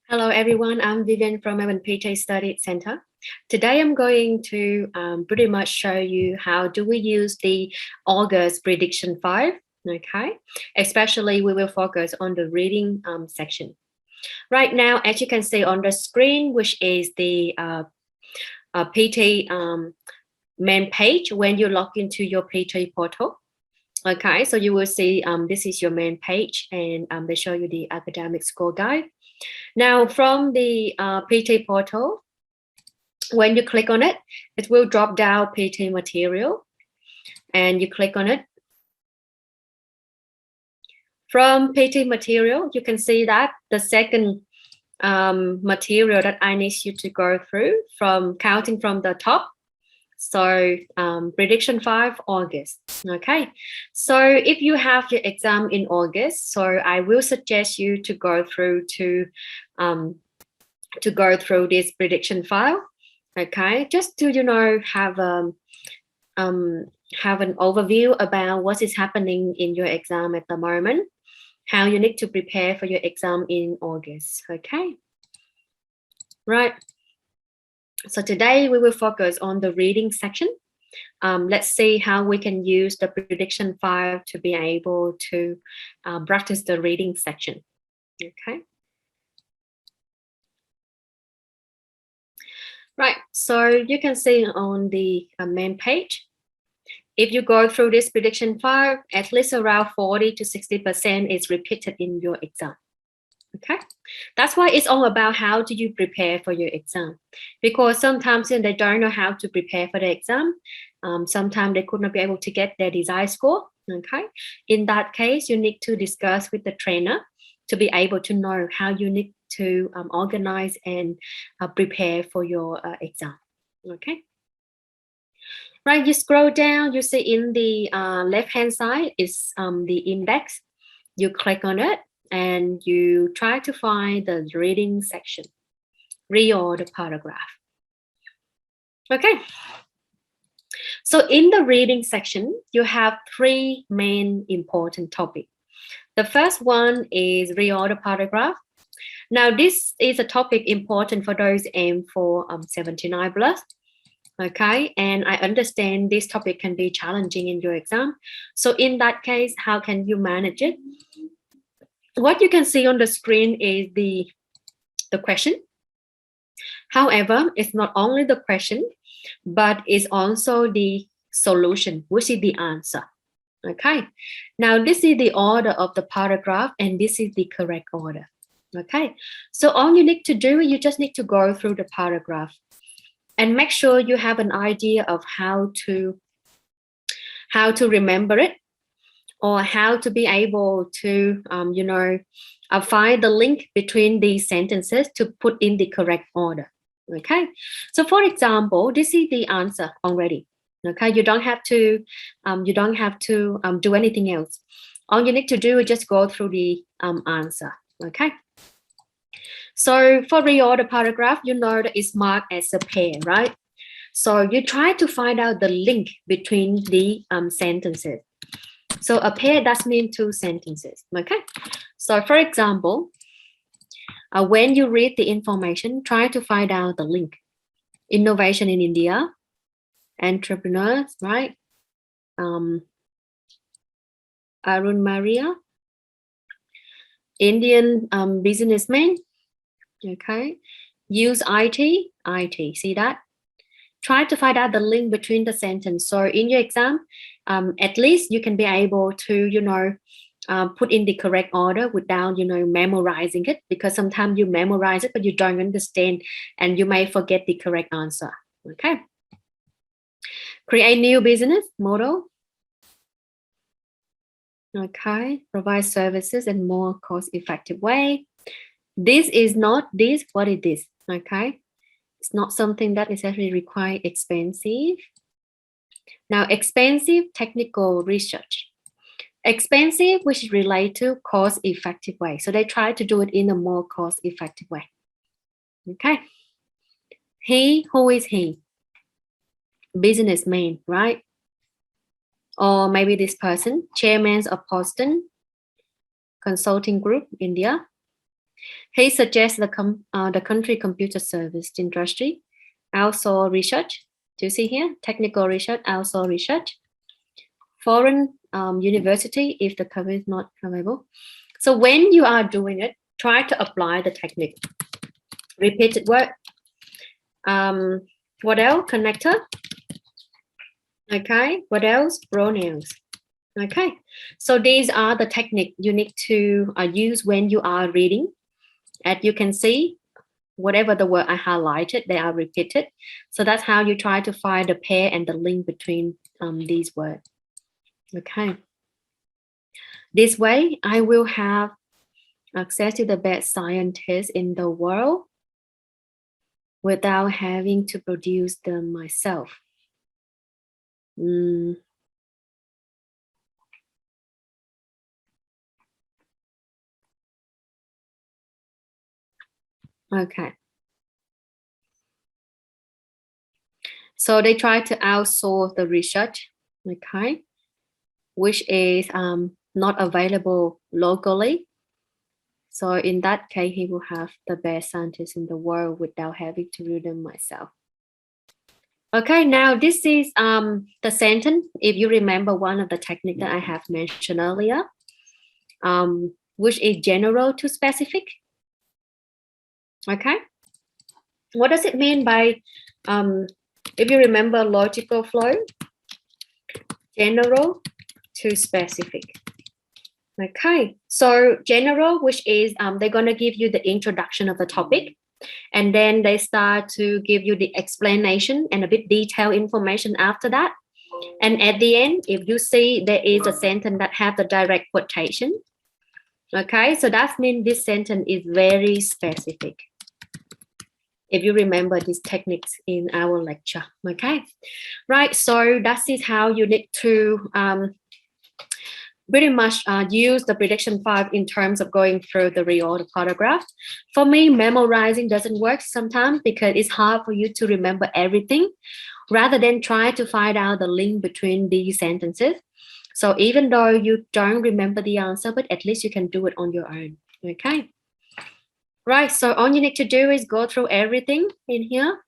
Hello everyone, I'm Vivian from Melbourne PTE Study Centre. Today I'm going to pretty much show you how do we use the August prediction 5, okay? Especially we will focus on the reading section. Right now, as you can see on the screen, which is the PT main page when you log into your PT portal. Okay, so you will see this is your main page and they show you the academic score guide. Now from the PT portal, when you click on it, it will drop down PT material and you click on it. From PT material, you can see that the second material that I need you to go through from counting from the top. So prediction 5 August. Okay, so if you have your exam in August, so I will suggest you to go through this prediction file. Okay, just to have an overview about what is happening in your exam at the moment, how you need to prepare for your exam in August. Okay, right. So today we will focus on the reading section. Let's see how we can use the prediction 5 to be able to practice the reading section. Okay. Right, so you can see on the main page, if you go through this prediction 5, at least around 40 to 60% is repeated in your exam. Okay, that's why it's all about how do you prepare for your exam, because sometimes they don't know how to prepare for the exam. Sometimes they could not be able to get their desired score. Okay, in that case, you need to discuss with the trainer to be able to know how you need to organize and prepare for your exam. Okay, right, you scroll down, you see in the left hand side is the index. You click on it and you try to find the reading section, read all the paragraph. Okay, so in the reading section, you have 3 main important topics. The first one is read all the paragraph. Now this is a topic important for those aim for 79 plus. Okay, and I understand this topic can be challenging in your exam. So in that case, how can you manage it? What you can see on the screen is the question. However, it's not only the question, but it's also the solution, which is the answer. Okay, now this is the order of the paragraph and this is the correct order. Okay, so all you need to do, you just need to go through the paragraph and make sure you have an idea of how to remember it, or how to be able to, find the link between these sentences to put in the correct order. Okay, so for example, this is the answer already. Okay, you don't have to do anything else. All you need to do is just go through the answer. Okay, so for read all the paragraph, you know that it's marked as a pair, right? So you try to find out the link between the sentences. So a pair does mean 2 sentences. Okay, so for example, when you read the information, try to find out the link. Innovation in India, entrepreneurs, right? Arun Maria, Indian businessman. Okay, use IT, see that? Try to find out the link between the sentence. So in your exam, at least you can be able to, put in the correct order without, memorizing it, because sometimes you memorize it, but you don't understand and you may forget the correct answer. Okay. Create new business model. Okay. Provide services in more cost-effective way. This is not this, what is this? Okay. It's not something that is actually require expensive. Now, expensive technical research. Expensive, which is related to cost-effective way. So they try to do it in a more cost-effective way. Okay. He, who is he? Businessman, right? Or maybe this person, chairman of Boston Consulting Group, India. He suggests the country computer service industry, outsource research. Do you see here? Technical research, outsource research. Foreign university if the cover is not available. So when you are doing it, try to apply the technique. Repeated word. What else? Connector. Okay. What else? Pronouns. Okay. So these are the technique you need to use when you are reading. As you can see, whatever the word I highlighted, they are repeated. So that's how you try to find the pair and the link between these words. Okay. This way, I will have access to the best scientists in the world without having to produce them myself. Okay. So they try to outsource the research, okay, which is not available locally. So in that case, he will have the best scientists in the world without having to do them myself. Okay, now this is the sentence. If you remember one of the techniques that I have mentioned earlier, which is general to specific. Okay, what does it mean by, if you remember logical flow, general to specific. Okay, so general, which is they're going to give you the introduction of the topic, and then they start to give you the explanation and a bit detailed information after that. And at the end, if you see there is a sentence that have the direct quotation, okay, so that means this sentence is very specific. If you remember these techniques in our lecture, okay, right? So that is how you need to pretty much use the prediction 5 in terms of going through the reorder paragraph. For me, memorizing doesn't work sometimes because it's hard for you to remember everything rather than try to find out the link between these sentences. So even though you don't remember the answer, but at least you can do it on your own, okay? Right, so all you need to do is go through everything in here.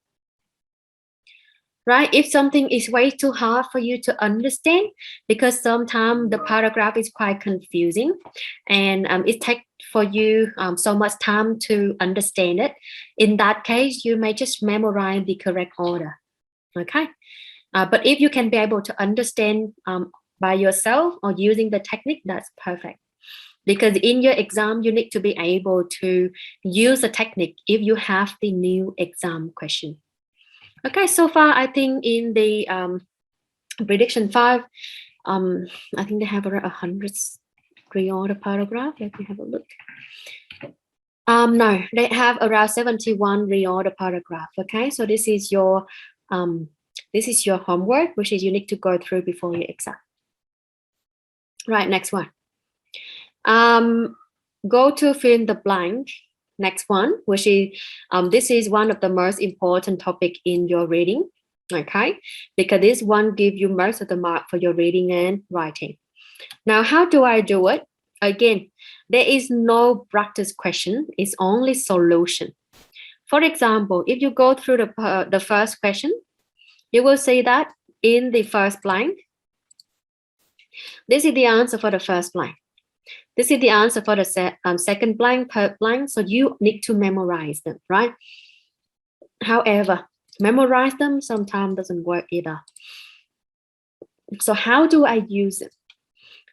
Right, if something is way too hard for you to understand, because sometimes the paragraph is quite confusing and it takes for you so much time to understand it. In that case, you may just memorize the correct order, okay? But if you can be able to understand by yourself or using the technique, that's perfect. Because in your exam, you need to be able to use the technique if you have the new exam question. Okay, so far I think in the prediction 5, I think they have around 100 reorder paragraph. Let me have a look. No, they have around 71 reorder paragraph. Okay, so this is your homework, which is you need to go through before your exam. Right, next one. Go to fill in the blank. Next one, which is this is one of the most important topic in your reading, okay? Because this one gives you most of the mark for your reading and writing. Now, how do I do it? Again, there is no practice question. It's only solution. For example, if you go through the first question, you will see that in the first blank, this is the answer for the first blank. This is the answer for the second blank, third blank. So you need to memorize them, right? However, memorize them sometimes doesn't work either. So how do I use it?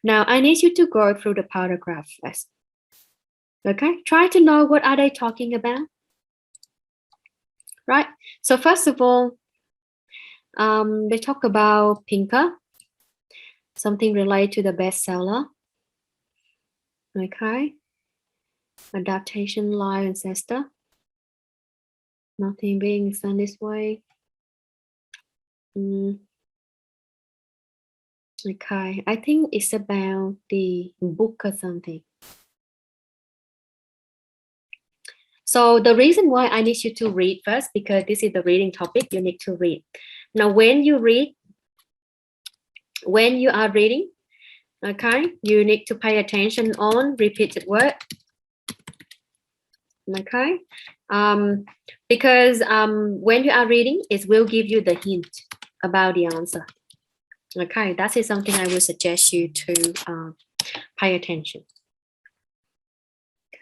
Now I need you to go through the paragraph first. Okay, try to know what are they talking about, right? So first of all, they talk about Pinker, something related to the bestseller. Okay, adaptation, lie, ancestor. Nothing being done this way. Okay, I think it's about the book or something. So the reason why I need you to read first, because this is the reading topic, you need to read. Now, when you read, when you are reading, okay, you need to pay attention on repeated word, Okay, because when you are reading, it will give you the hint about the answer. Okay, that is something I will suggest you to pay attention.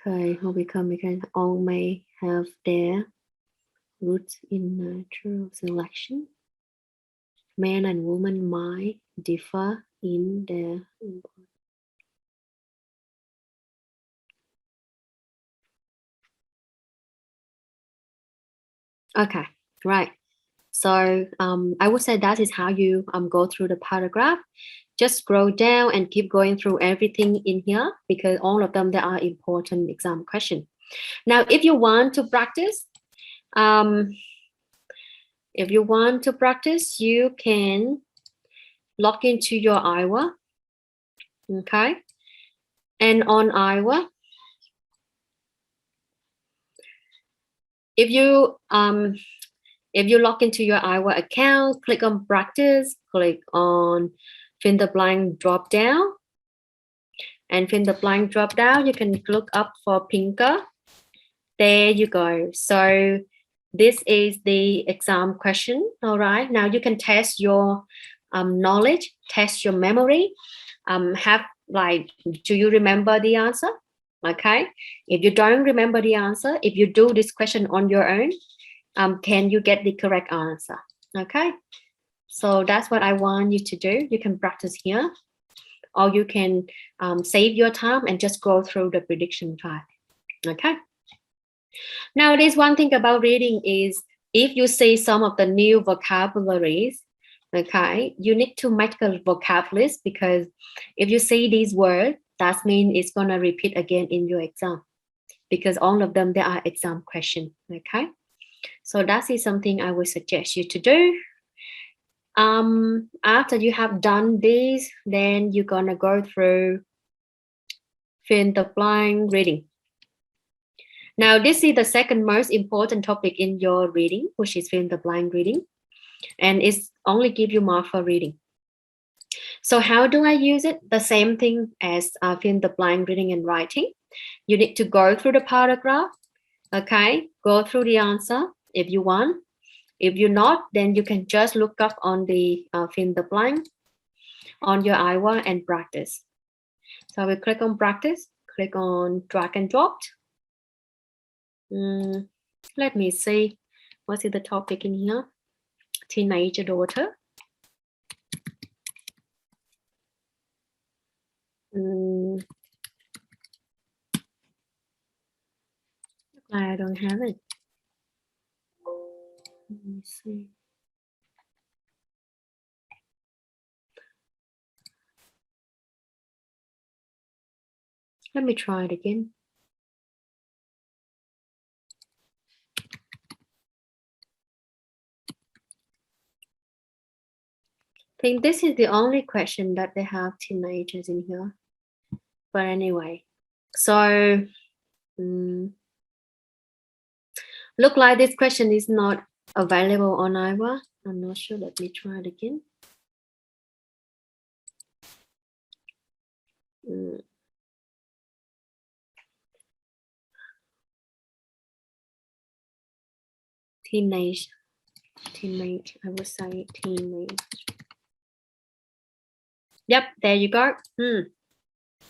Okay, how become because all may have their roots in natural selection. Men and women might differ in their okay, right. So I would say that is how you go through the paragraph. Just scroll down and keep going through everything in here because all of them, they are important exam questions. Now, if you want to practice, you can log into your 𝐼HA. Okay. And on 𝐼HA, if you log into your 𝐼HA account, click on practice, click on fill in the blank drop down, and fill in the blank drop down, you can look up for Pinker. There you go. So this is the exam question. All right. Now you can test your knowledge, test your memory. Do you remember the answer? Okay. If you don't remember the answer, if you do this question on your own, can you get the correct answer? Okay. So that's what I want you to do. You can practice here, or you can save your time and just go through the prediction file. Okay. Now, there's one thing about reading is if you see some of the new vocabularies, okay, you need to make a vocab list because if you see these words, that means it's going to repeat again in your exam because all of them, they are exam questions, okay? So that is something I would suggest you to do. After you have done this, then you're going to go through fill in the blank reading. Now, this is the second most important topic in your reading, which is fill in the blank reading. And it's only give you mark for reading. So how do I use it? The same thing as fill in the blank reading and writing. You need to go through the paragraph, okay? Go through the answer if you want. If you're not, then you can just look up on the fill in the blank on your 𝐼HA and practice. So I will click on practice, click on drag and drop. Let me see, what is the topic in here? Teenager daughter. I don't have it. Let me see. Let me try it again. I think this is the only question that they have teenagers in here. But anyway, so look like this question is not available on 𝐼HA. I'm not sure. Let me try it again. Teenage, I would say teenage. Yep, there you go.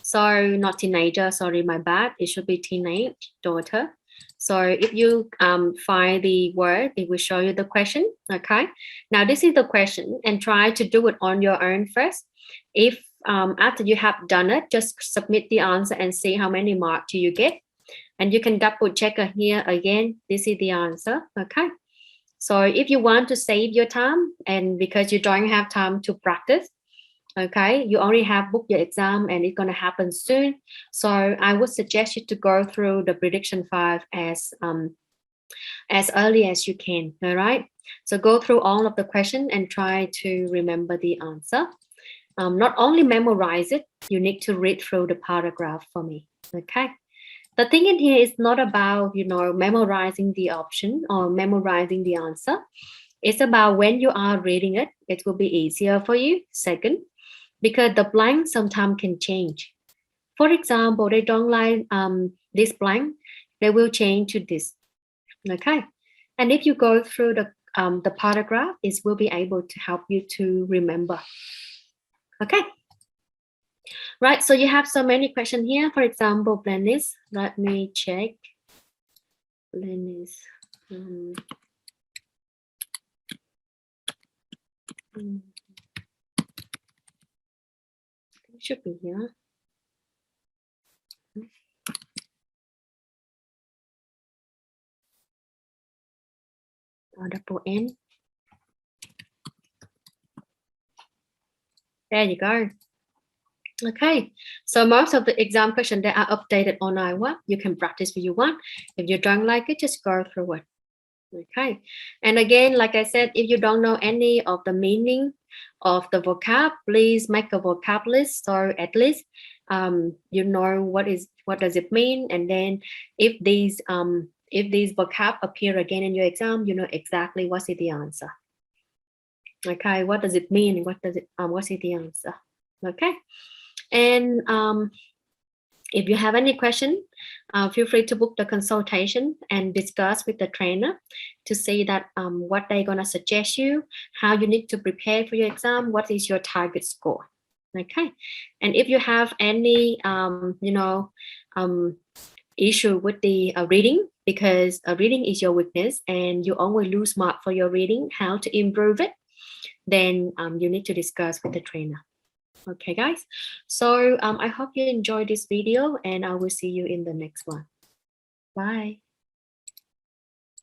So not teenager, sorry, my bad. It should be teenage daughter. So if you find the word, it will show you the question. Okay. Now this is the question and try to do it on your own first. If after you have done it, just submit the answer and see how many marks do you get. And you can double check here again. This is the answer. Okay. So if you want to save your time and because you don't have time to practice, okay, you already have booked your exam and it's going to happen soon. So I would suggest you to go through the prediction file as early as you can. All right. So go through all of the questions and try to remember the answer. Not only memorize it, you need to read through the paragraph for me. Okay. The thing in here is not about, memorizing the option or memorizing the answer. It's about when you are reading it, it will be easier for you. Second, because the blank sometimes can change. For example, they don't like this blank. they will change to this. Okay, and if you go through the paragraph, it will be able to help you to remember. Okay, right, so you have so many questions here. For example, Glennis, let me check. Glennis, it should be here. Double N. There you go. Okay, so most of the exam questions that are updated on IWA, you can practice if you want. If you don't like it, just go through it. Okay, and again, like I said, if you don't know any of the meaning of the vocab, please make a vocab list, so at least you know what does it mean, and then if these vocab appear again in your exam, you know exactly what is the answer. Okay, what does it mean? What is the answer? Okay, and if you have any question, feel free to book the consultation and discuss with the trainer to see that what they're gonna suggest you, how you need to prepare for your exam, what is your target score. Okay, and if you have any issue with the reading, because reading is your weakness and you only lose mark for your reading, how to improve it, then you need to discuss with the trainer. Okay, guys, so I hope you enjoyed this video and I will see you in the next one. Bye.